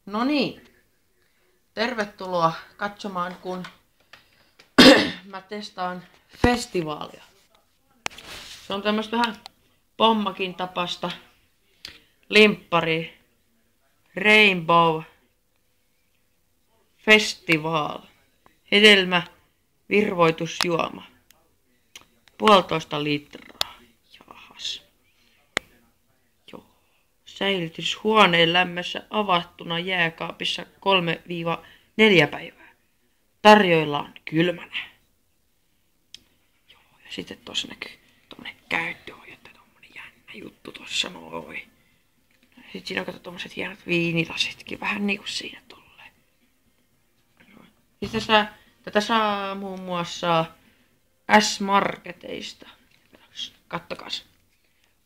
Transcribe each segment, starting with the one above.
No niin, tervetuloa katsomaan, kun mä testaan festivaalia. Se on tämmöstä vähän pommakin tapasta limppari Rainbow Festival. Hedelmä virvoitusjuoma. 1,5 litraa. Jahas. Joo. Säilytyshuoneen lämmössä avattuna jääkaapissa 3-4 päivää. Tarjoillaan kylmänä. Joo, ja sitten tossa näkyy tommonen käyttöohje, tommonen jännä juttu tossa noin. Sitten siinä on kato tommoset hienot viinilasitkin, vähän niinku siinä tolleen. Sitten tätä saa muun muassa S-Marketeista. Kattokas.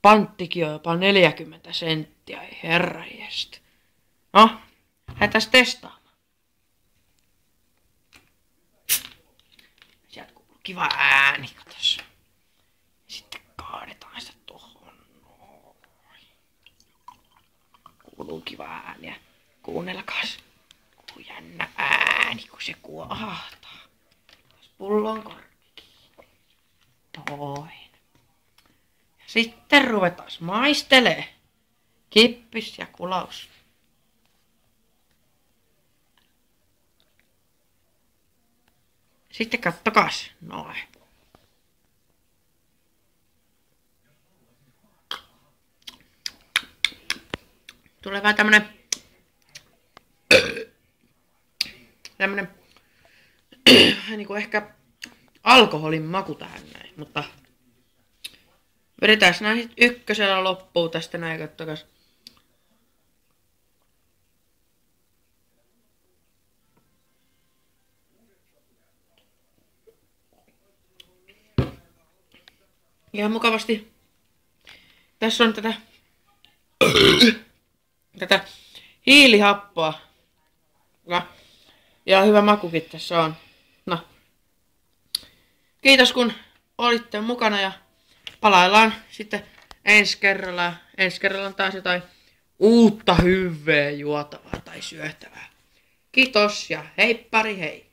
Panttikin on jopa 40 senttiä, ei herranjestas. No, lähdetään testaamaan. Sieltä kuuluu kiva ääni, katos. Sitten kaadetaan sitä tohon noin. Kuuluu kiva ääniä. Kuunnelkaas. Kuuluu jännä ääni, kun se kuohahtaa. Pullon korkki. Noin. Ja sitten ruvetaan maistelee. Kippis ja kulaus. Sitten kattokas. Noin. Tulee vähän tämmönen niinku ehkä alkoholin maku tähän näin, mutta vedetään nää sit ykkösellä loppuun tästä näin, kattokas. Ihan mukavasti. Tässä on tätä hiilihappoa. Ja hyvä makukin tässä on. No. Kiitos kun olitte mukana ja palaillaan sitten ensi kerralla. Ensi kerralla on taas jotain uutta hyvää juotavaa tai syötävää. Kiitos ja heippari hei!